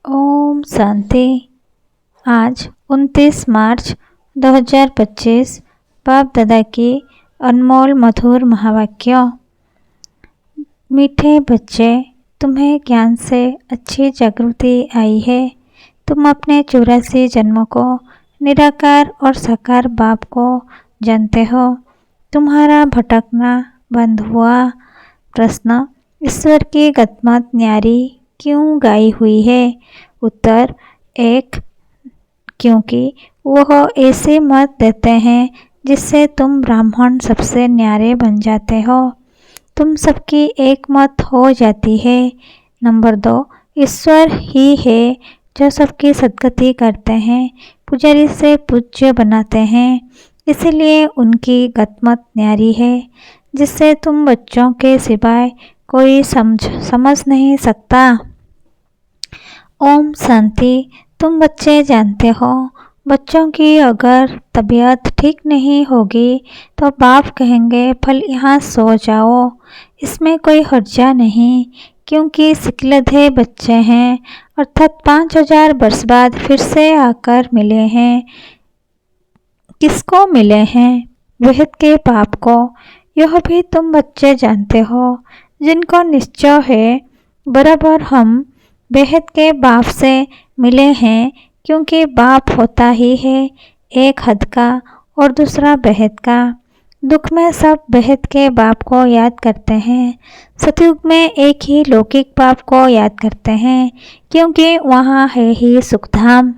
ओम शांति। आज 29 मार्च 2025 बाप दादा की अनमोल मधुर महावाक्य। मीठे बच्चे, तुम्हें ज्ञान से अच्छी जागृति आई है। तुम अपने 84 जन्मों को निराकार और साकार बाप को जानते हो। तुम्हारा भटकना बंद हुआ। प्रश्न: ईश्वर की गतमत न्यारी क्यों गाई हुई है? उत्तर: 1. क्योंकि वह ऐसे मत देते हैं जिससे तुम ब्राह्मण सबसे न्यारे बन जाते हो। तुम सबकी एक मत हो जाती है। नंबर 2. ईश्वर ही है जो सबकी सद्गति करते हैं, पुजारी से पूज्य बनाते हैं, इसीलिए उनकी गतमत न्यारी है, जिससे तुम बच्चों के सिवाय कोई समझ नहीं सकता। ओम शांति। तुम बच्चे जानते हो, बच्चों की अगर तबीयत ठीक नहीं होगी तो बाप कहेंगे भल यहाँ सो जाओ। इसमें कोई हर्जा नहीं, क्योंकि सिकलधे बच्चे हैं, अर्थात 5000 वर्ष बाद फिर से आकर मिले हैं। किसको मिले हैं? वेद के बाप को। यह भी तुम बच्चे जानते हो, जिनको निश्चय है बराबर हम बेहद के बाप से मिले हैं, क्योंकि बाप होता ही है एक हद का और दूसरा बेहद का। दुख में सब बेहद के बाप को याद करते हैं, सतयुग में एक ही लौकिक बाप को याद करते हैं, क्योंकि वहाँ है ही सुखधाम।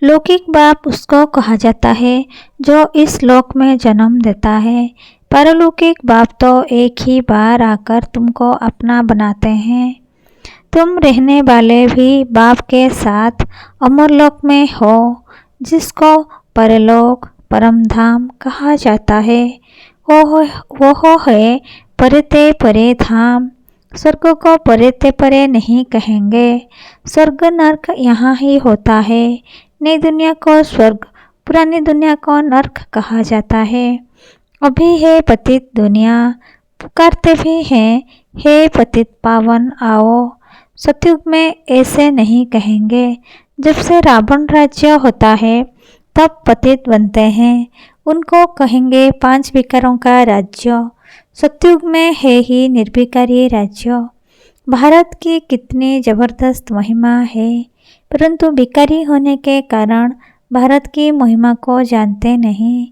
लौकिक बाप उसको कहा जाता है जो इस लोक में जन्म देता है। पारलौकिक बाप तो एक ही बार आकर तुमको अपना बनाते हैं। तुम रहने वाले भी बाप के साथ अमरलोक में हो, जिसको परलोक परम धाम कहा जाता है। वो है परे परे धाम। स्वर्ग को परे परे नहीं कहेंगे। स्वर्ग नर्क यहाँ ही होता है। नई दुनिया को स्वर्ग, पुरानी दुनिया को नर्क कहा जाता है। अभी है पतित दुनिया, पुकारते भी हैं हे पतित पावन आओ। सतयुग में ऐसे नहीं कहेंगे। जब से रावण राज्य होता है तब पतित बनते हैं, उनको कहेंगे 5 विकारों का राज्य। सतयुग में है ही निर्विकारी राज्य। भारत की कितनी जबरदस्त महिमा है, परंतु विकारी होने के कारण भारत की महिमा को जानते नहीं।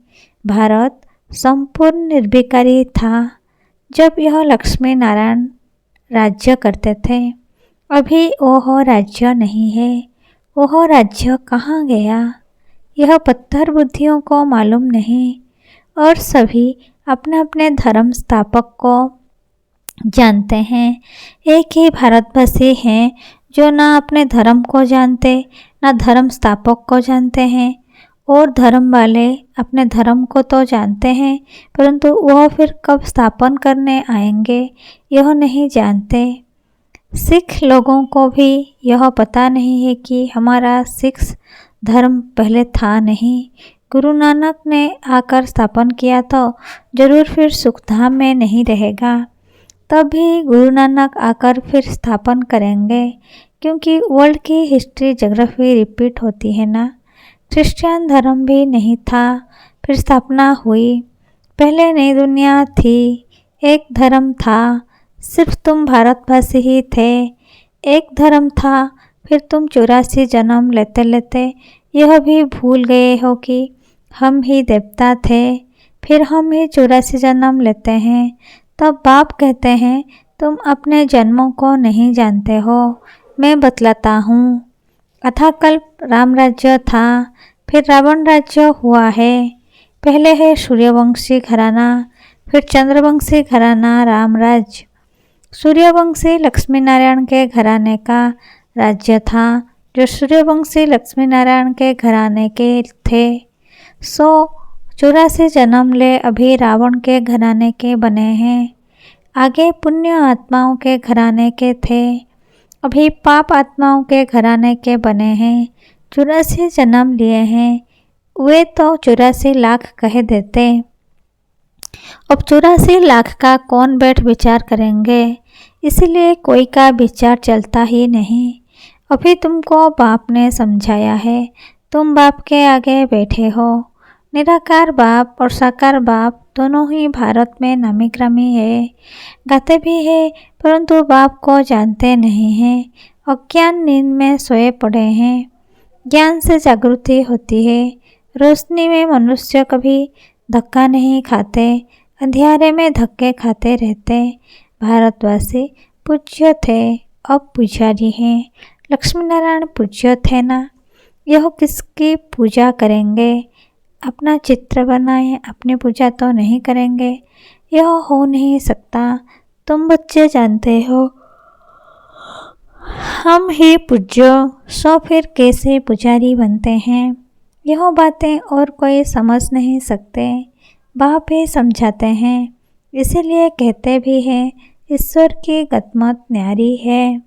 भारत संपूर्ण निर्विकारी था जब यह लक्ष्मी नारायण राज्य करते थे। अभी वह राज्य नहीं है। वह राज्य कहाँ गया, यह पत्थर बुद्धियों को मालूम नहीं, और सभी अपने अपने धर्म स्थापक को जानते हैं। एक ही भारतवासी हैं जो ना अपने धर्म को जानते, ना धर्म स्थापक को जानते हैं। और धर्म वाले अपने धर्म को तो जानते हैं, परंतु वह फिर कब स्थापन करने आएंगे यह नहीं जानते। सिख लोगों को भी यह पता नहीं है कि हमारा सिख धर्म पहले था नहीं। गुरु नानक ने आकर स्थापन किया तो जरूर फिर सुखधाम में नहीं रहेगा। तब भी गुरु नानक आकर फिर स्थापन करेंगे, क्योंकि वर्ल्ड की हिस्ट्री जोग्राफी रिपीट होती है ना। क्रिश्चियन धर्म भी नहीं था, फिर स्थापना हुई। पहले नई दुनिया थी, एक धर्म था, सिर्फ तुम भारतवासी ही थे। एक धर्म था, फिर तुम 84 जन्म लेते लेते यह भी भूल गए हो कि हम ही देवता थे। फिर हम ही 84 जन्म लेते हैं। तब बाप कहते हैं तुम अपने जन्मों को नहीं जानते हो, मैं बतलाता हूँ। अथाकल्प राम राज्य था, फिर रावण राज्य हुआ है। पहले है सूर्यवंशी घराना, फिर चंद्रवंशी घराना रामराज। सूर्यवंशी लक्ष्मी नारायण के घराने का राज्य था, जो सूर्यवंशी लक्ष्मी नारायण के घराने के थे। 84 जन्म ले अभी रावण के घराने के बने हैं। आगे पुण्य आत्माओं के घराने के थे, अभी पाप आत्माओं के घराने के बने हैं। 84 जन्म लिए हैं। वे तो 84 लाख कह देते। अब 84 लाख का कौन बैठ विचार करेंगे, इसलिए कोई का विचार चलता ही नहीं। अभी तुमको बाप ने समझाया है, तुम बाप के आगे बैठे हो। निराकार बाप और साकार बाप दोनों ही भारत में नामी ग्रामी है, गाते भी है, परंतु बाप को जानते नहीं हैं। अज्ञान नींद में सोए पड़े हैं। ज्ञान से जागृति होती है। रोशनी में मनुष्य कभी धक्का नहीं खाते, अंधियारे में धक्के खाते रहते। भारतवासी पूज्य थे, अब पुजारी हैं। लक्ष्मी नारायण पूज्य थे ना, यह किसकी पूजा करेंगे? अपना चित्र बनाए, अपनी पूजा तो नहीं करेंगे, यह हो नहीं सकता। तुम बच्चे जानते हो, हम ही पूज्य, सो फिर कैसे पुजारी बनते हैं? यह बातें और कोई समझ नहीं सकते, बाप ही समझाते हैं। इसीलिए कहते भी हैं, ईश्वर की गतमत न्यारी है।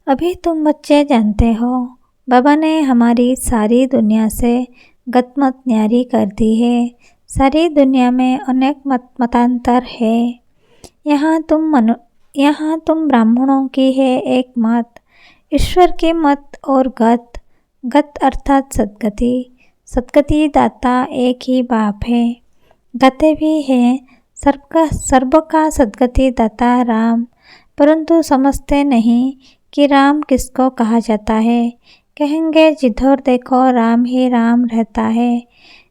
अभी तुम बच्चे जानते हो, बाबा ने हमारी सारी दुनिया से गतमत न्यारी कर दी है। सारी दुनिया में अनेक मतांतर है। यहाँ तुम ब्राह्मणों की है एक मत, ईश्वर की मत और गत अर्थात सद्गति। सद्गति दाता एक ही बाप है। गाते भी हैं, सर्व का सद्गति दाता राम, परंतु समझते नहीं कि राम किसको कहा जाता है। कहेंगे जिधर देखो राम ही राम रहता है।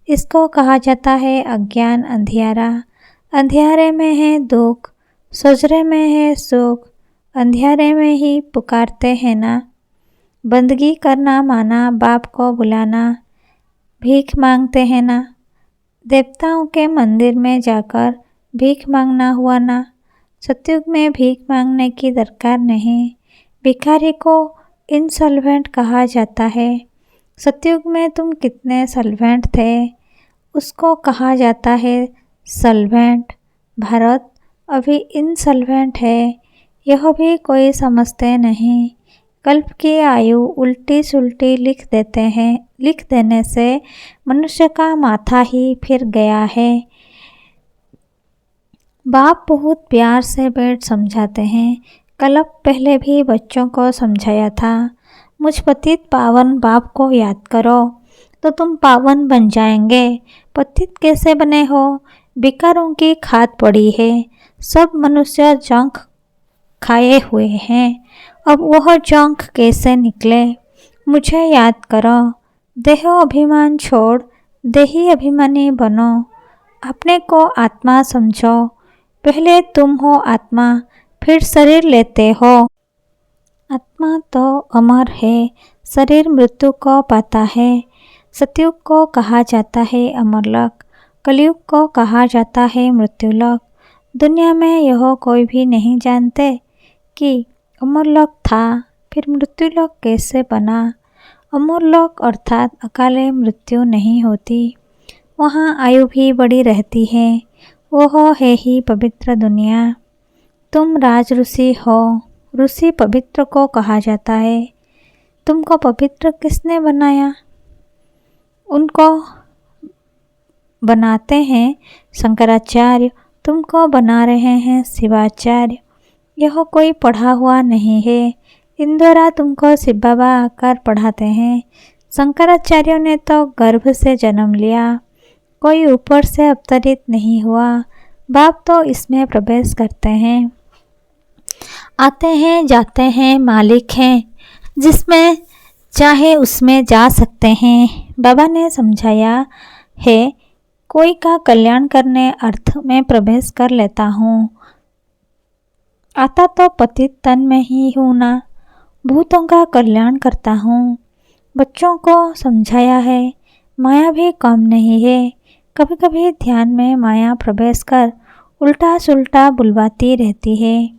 इसको कहा जाता है अज्ञान अंधियारा। अंधियारे में है दुख, सोजरे में है सुख। अंधियारे में ही पुकारते हैं ना। बंदगी करना माना, बाप को बुलाना, भीख मांगते हैं ना। देवताओं के मंदिर में जाकर भीख मांगना हुआ ना। सतयुग में भीख मांगने की दरकार नहीं। भिखारी को इनसॉल्वेंट कहा जाता है। सतयुग में तुम कितने सॉल्वेंट थे, उसको कहा जाता है सॉल्वेंट। भारत अभी इनसॉल्वेंट है, यह भी कोई समझते नहीं। कल्प की आयु उल्टी सुल्टी लिख देते हैं। लिख देने से मनुष्य का माथा ही फिर गया है। बाप बहुत प्यार से बैठ समझाते हैं। कल्प पहले भी बच्चों को समझाया था। मुझ पतित पावन बाप को याद करो तो तुम पावन बन जाएंगे। पतित कैसे बने हो? विकारों की खाद पड़ी है। सब मनुष्य जंक खाए हुए हैं। अब वह जंक कैसे निकले? मुझे याद करो। देह अभिमान छोड़ देही अभिमानी बनो। अपने को आत्मा समझो। पहले तुम हो आत्मा, फिर शरीर लेते हो। आत्मा तो अमर है, शरीर मृत्यु को पाता है। सतयुग को कहा जाता है अमरलोक, कलयुग को कहा जाता है मृत्युलोक। दुनिया में यह कोई भी नहीं जानते कि अमरलोक था, फिर मृत्युलोक कैसे बना। अमरलोक अर्थात अकाले मृत्यु नहीं होती, वहाँ आयु भी बड़ी रहती है। वह है ही पवित्र दुनिया। तुम राज ऋषि हो, ऋषि पवित्र को कहा जाता है। तुमको पवित्र किसने बनाया? उनको बनाते हैं शंकराचार्य, तुमको बना रहे हैं शिवाचार्य। यह कोई पढ़ा हुआ नहीं है। इंदिरा तुमको शिव बाबा आकर पढ़ाते हैं। शंकराचार्यों ने तो गर्भ से जन्म लिया, कोई ऊपर से अवतरित नहीं हुआ। बाप तो इसमें प्रवेश करते हैं, आते हैं जाते हैं, मालिक हैं, जिसमें चाहे उसमें जा सकते हैं। बाबा ने समझाया है, कोई का कल्याण करने अर्थ में प्रवेश कर लेता हूँ। आता तो पतित तन में ही हूँ ना, भूतों का कल्याण करता हूँ। बच्चों को समझाया है, माया भी कम नहीं है। कभी कभी ध्यान में माया प्रवेश कर उल्टा सुल्टा बुलवाती रहती है।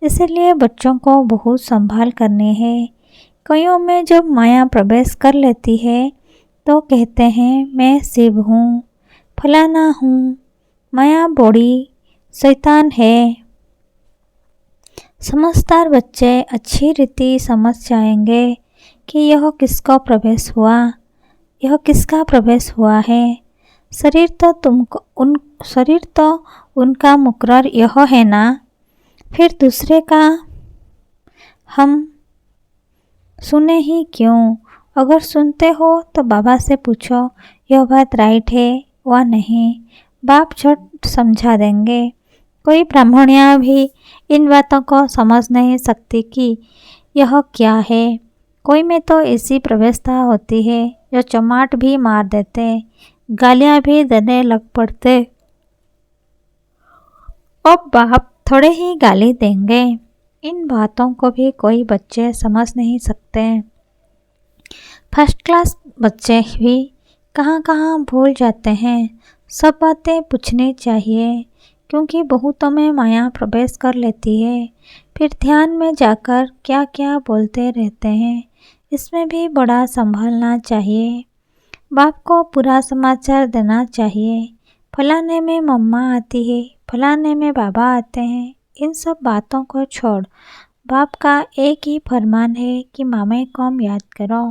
इसलिए बच्चों को बहुत संभाल करनी है। कईयों में जब माया प्रवेश कर लेती है तो कहते हैं मैं शिव हूँ, फलाना हूँ। माया बड़ी शैतान है। समझदार बच्चे अच्छी रीति समझ जाएंगे कि यह किसका प्रवेश हुआ, यह किसका प्रवेश हुआ है। शरीर तो उनका मुकर्रर यह है ना, फिर दूसरे का हम सुने ही क्यों? अगर सुनते हो तो बाबा से पूछो यह बात राइट है व नहीं। बाप झट समझा देंगे। कोई ब्राह्मणियाँ भी इन बातों को समझ नहीं सकती कि यह क्या है। कोई में तो ऐसी प्रवेशता होती है जो चमाट भी मार देते, गालियाँ भी देने लग पड़ते। अब बाप थोड़े ही गाली देंगे। इन बातों को भी कोई बच्चे समझ नहीं सकते। फर्स्ट क्लास बच्चे भी कहाँ कहाँ भूल जाते हैं। सब बातें पूछनी चाहिए, क्योंकि बहुतों में माया प्रवेश कर लेती है। फिर ध्यान में जाकर क्या क्या बोलते रहते हैं, इसमें भी बड़ा संभालना चाहिए। बाप को पूरा समाचार देना चाहिए। फलाने में मम्मा आती है, फलाने में बाबा आते हैं। इन सब बातों को छोड़ बाप का एक ही फरमान है कि मामे कौम याद करो।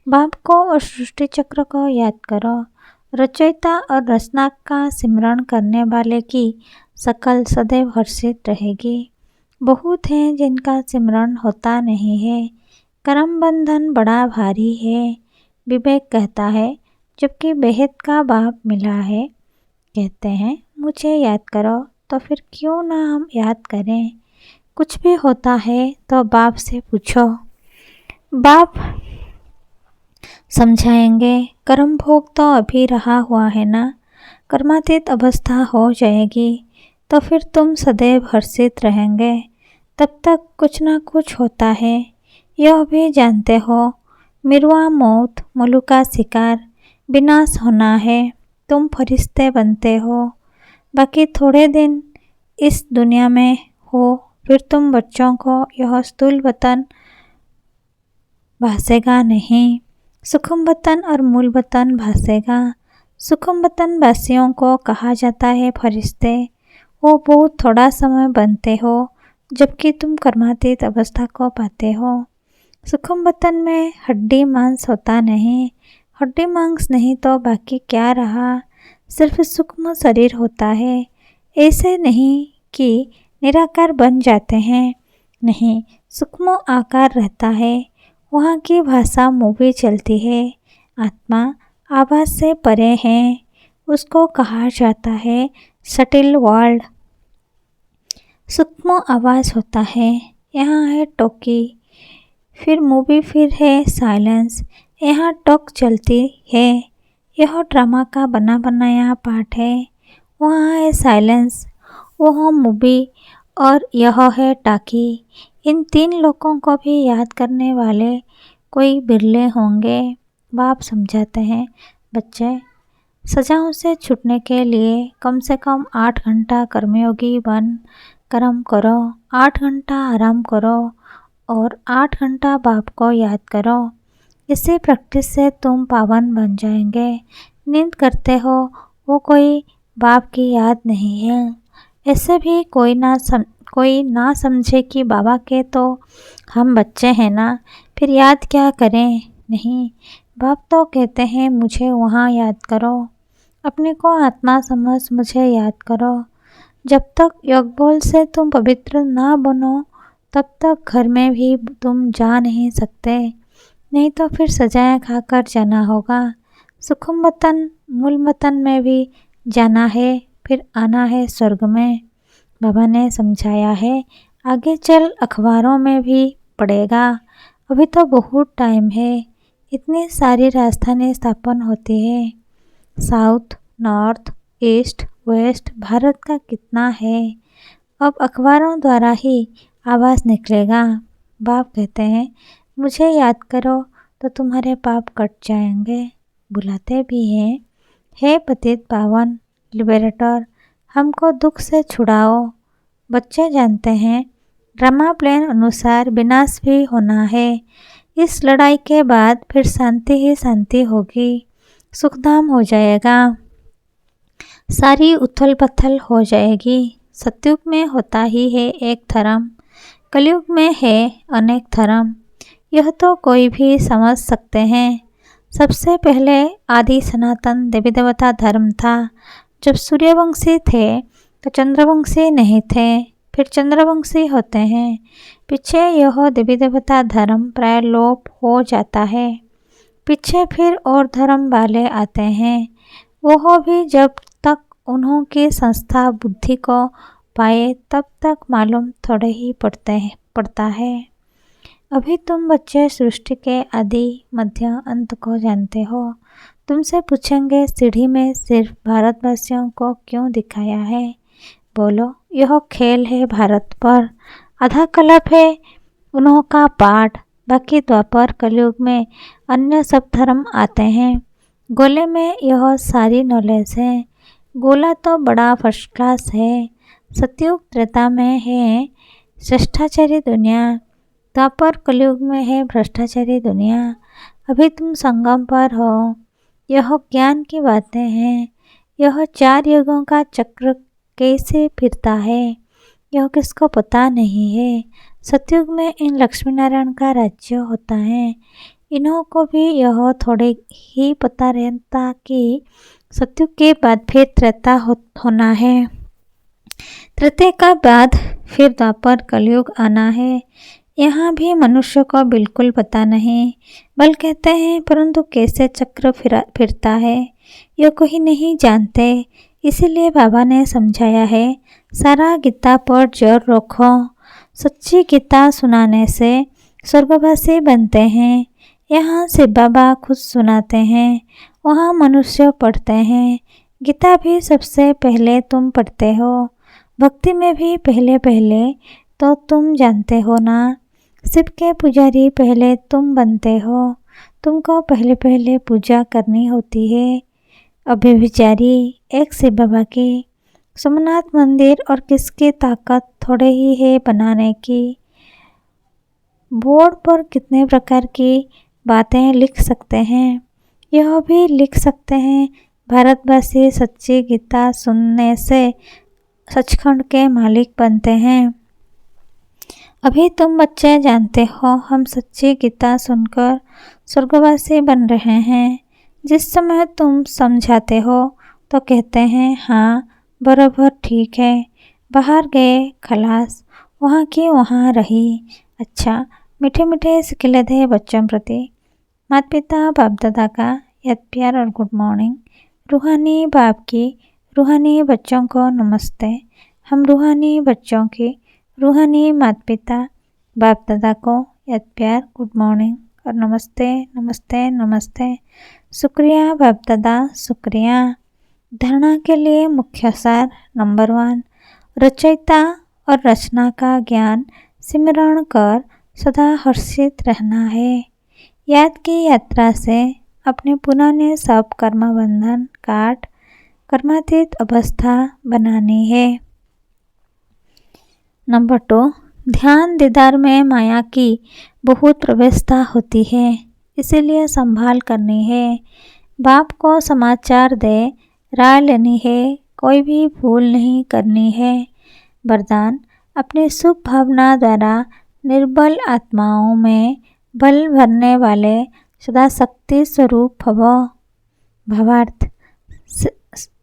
बाप को और सृष्टि चक्र को याद करो। रचयिता और रचना का सिमरण करने वाले की सकल सदैव हर्षित रहेगी। बहुत हैं जिनका सिमरण होता नहीं है। कर्म बंधन बड़ा भारी है, विवेक कहता है, जबकि बेहद का बाप मिला है। कहते हैं मुझे याद करो, तो फिर क्यों ना हम याद करें। कुछ भी होता है तो बाप से पूछो, बाप समझाएंगे। कर्म भोग तो अभी रहा हुआ है ना, कर्मातीत अवस्था हो जाएगी तो फिर तुम सदैव हर्षित रहेंगे। तब तक कुछ ना कुछ होता है, यह भी जानते हो। मिरवा मौत, मुलू का शिकार, विनाश होना है। तुम फरिश्ते बनते हो, बाकी थोड़े दिन इस दुनिया में हो, फिर तुम बच्चों को यह स्थूल वतन भासेगा नहीं, सूक्ष्म वतन और मूल वतन भासेगा। सूक्ष्म वतन वासियों को कहा जाता है फरिश्ते। वो बहुत थोड़ा समय बनते हो, जबकि तुम कर्मातीत अवस्था को पाते हो। सूक्ष्म वतन में हड्डी मांस होता नहीं। हड्डी मांस नहीं तो बाकी क्या रहा, सिर्फ सूक्ष्म शरीर होता है। ऐसे नहीं कि निराकार बन जाते हैं, नहीं, सूक्ष्म आकार रहता है। वहाँ की भाषा मूवी चलती है। आत्मा आवाज़ से परे है, उसको कहा जाता है सटिल वर्ल्ड। सूक्ष्म आवाज़ होता है। यहाँ है टॉकी, फिर मूवी, फिर है साइलेंस। यहाँ टॉक चलती है, यह ड्रामा का बना बनाया पार्ट है। वहाँ है साइलेंस, वह मूवी, और यह है टाकी। इन तीन लोगों को भी याद करने वाले कोई बिरले होंगे। बाप समझाते हैं, बच्चे सजाओं से छूटने के लिए कम से कम 8 घंटा कर्मयोगी बन कर्म करो, 8 घंटा आराम करो और 8 घंटा बाप को याद करो। इसी प्रैक्टिस से तुम पावन बन जाएंगे। नींद करते हो वो कोई बाप की याद नहीं है। ऐसे भी कोई ना समझे कि बाबा के तो हम बच्चे हैं ना, फिर याद क्या करें। नहीं, बाप तो कहते हैं मुझे वहाँ याद करो, अपने को आत्मा समझ मुझे याद करो। जब तक योग बोल से तुम पवित्र ना बनो, तब तक घर में भी तुम जा नहीं सकते। नहीं तो फिर सजाएं खाकर जाना होगा। सूक्ष्म वतन मूल वतन में भी जाना है, फिर आना है स्वर्ग में। बाबा ने समझाया है, आगे चल अखबारों में भी पड़ेगा। अभी तो बहुत टाइम है। इतनी सारी राजधानी स्थापन होती है। South, north, east, west Bharat का कितना है। अब अखबारों द्वारा ही आवाज़ निकलेगा। बाप कहते हैं मुझे याद करो तो तुम्हारे पाप कट जाएंगे। बुलाते भी हैं, हे पतित पावन लिबरेटर, हमको दुख से छुड़ाओ। बच्चे जानते हैं ड्रामा प्लान अनुसार विनाश भी होना है। इस लड़ाई के बाद फिर शांति ही शांति होगी, सुखधाम हो जाएगा, सारी उथल पथल हो जाएगी। सतयुग में होता ही है एक धर्म, कलयुग में है अनेक धर्म। यह तो कोई भी समझ सकते हैं। सबसे पहले आदि सनातन देवी देवता धर्म था। जब सूर्यवंशी थे तो चंद्रवंशी नहीं थे। फिर चंद्रवंशी होते हैं। पीछे यह देवी देवता धर्म प्राय लोप हो जाता है। पीछे फिर और धर्म वाले आते हैं। वह भी जब तक उन्हों संस्था बुद्धि को पाए तब तक मालूम थोड़े ही पड़ता है। अभी तुम बच्चे सृष्टि के आदि मध्य अंत को जानते हो। तुमसे पूछेंगे सीढ़ी में सिर्फ भारतवासियों को क्यों दिखाया है। बोलो, यह खेल है भारत पर, आधा कल्प है उन्हों का पाठ। बाकी द्वापर कलयुग में अन्य सब धर्म आते हैं। गोले में यह सारी नॉलेज है। गोला तो बड़ा फर्स्ट क्लास है। सतयुग त्रेता में है श्रेष्ठाचारी दुनिया, द्वापर कलयुग में है भ्रष्टाचारी दुनिया। अभी तुम संगम पर हो। यह ज्ञान की बातें हैं। यह 4 युगों का चक्र कैसे फिरता है यह किसको पता नहीं है। सतयुग में इन लक्ष्मी नारायण का राज्य होता है। इन्हों को भी यह थोड़े ही पता रहता कि सतयुग के बाद फिर त्रेता होना है। त्रेते का बाद फिर द्वापर कलयुग आना है। यहाँ भी मनुष्य को बिल्कुल पता नहीं। बल कहते हैं परंतु कैसे चक्र फिरता है यह कोई नहीं जानते। इसीलिए बाबा ने समझाया है, सारा गीता पर जोर रखो। सच्ची गीता सुनाने से स्वर्गवासी बनते हैं। यहाँ शिव बाबा खुद सुनाते हैं, वहाँ मनुष्य पढ़ते हैं। गीता भी सबसे पहले तुम पढ़ते हो। भक्ति में भी पहले पहले तो तुम जानते हो ना। शिव के पुजारी पहले तुम बनते हो। तुमको पहले पहले पूजा करनी होती है। अभिविचारी एक शिव बाबा की। सोमनाथ मंदिर और किसकी ताकत थोड़े ही है बनाने की। बोर्ड पर कितने प्रकार की बातें लिख सकते हैं। यह भी लिख सकते हैं, भारतवासी सच्ची गीता सुनने से सचखंड के मालिक बनते हैं। अभी तुम बच्चे जानते हो हम सच्ची गीता सुनकर स्वर्गवासी बन रहे हैं। जिस समय तुम समझाते हो तो कहते हैं हाँ बराबर ठीक है। बाहर गए खलास, वहाँ की वहाँ रही। अच्छा, मीठे मीठे सिखले थे बच्चों प्रति। माता पिता बाप दादा का याद प्यार और गुड मॉर्निंग। रूहानी बाप की रूहानी बच्चों को नमस्ते। हम रूहानी बच्चों की रूहानी माता पिता बाप दादा को याद प्यार गुड मॉर्निंग और नमस्ते नमस्ते नमस्ते। शुक्रिया बाप दादा शुक्रिया। धारणा के लिए मुख्य सार नंबर 1, रचयिता और रचना का ज्ञान सिमरण कर सदा हर्षित रहना है। याद की यात्रा से अपने पुराने सब कर्म बंधन काट कर्मातीत अवस्था बनानी है। नंबर 2, ध्यान दीदार में माया की बहुत प्रवेशता होती है, इसीलिए संभाल करनी है। बाप को समाचार दे राय लेनी है, कोई भी भूल नहीं करनी है। वरदान, अपनी शुभ भावना द्वारा निर्बल आत्माओं में बल भरने वाले सदा शक्ति स्वरूप भव।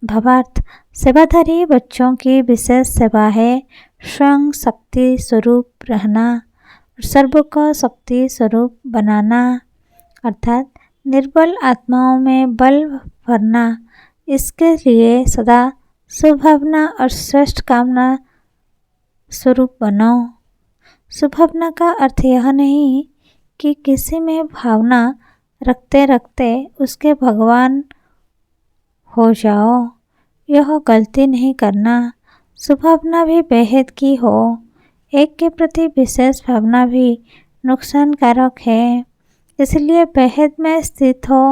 भावार्थ, सेवाधारी बच्चों की विशेष सेवा है स्वयं शक्ति स्वरूप रहना और सर्व को शक्ति स्वरूप बनाना, अर्थात निर्बल आत्माओं में बल भरना। इसके लिए सदा सुभावना और श्रेष्ठ कामना स्वरूप बनो। सुभावना का अर्थ यह नहीं कि किसी में भावना रखते रखते उसके भगवान हो जाओ, यह गलती नहीं करना। सुभावना भी बेहद की हो, एक के प्रति विशेष भावना भी नुकसानकारक है। इसलिए बेहद में स्थित हो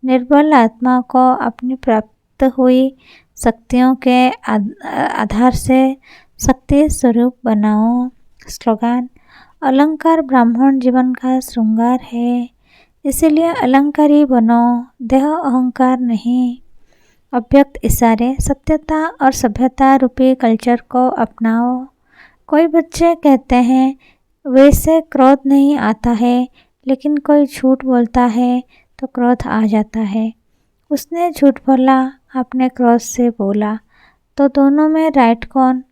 निर्बल आत्मा को अपनी प्राप्त हुई शक्तियों के आधार से शक्ति स्वरूप बनाओ। स्लोगन, अलंकार ब्राह्मण जीवन का श्रृंगार है, इसीलिए अलंकारी बनो, देह अहंकार नहीं। अव्यक्त इशारे, सत्यता और सभ्यता रूपी कल्चर को अपनाओ। कोई बच्चे कहते हैं वैसे क्रोध नहीं आता है, लेकिन कोई झूठ बोलता है तो क्रोध आ जाता है। उसने झूठ बोला, आपने क्रोध से बोला, तो दोनों में राइट कौन?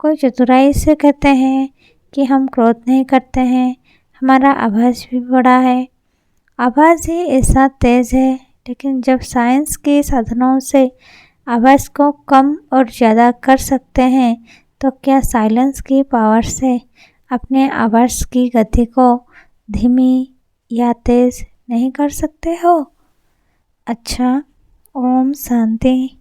कोई चतुराई से कहते हैं कि हम क्रोध नहीं करते हैं, हमारा आवाज़ भी बड़ा है। आवाज़ ही ऐसा तेज़ है, लेकिन जब साइंस के साधनों से आवाज़ को कम और ज़्यादा कर सकते हैं, तो क्या साइलेंस की पावर से अपने आवाज़ की गति को धीमी या तेज़ नहीं कर सकते हो? अच्छा, ओम शांति।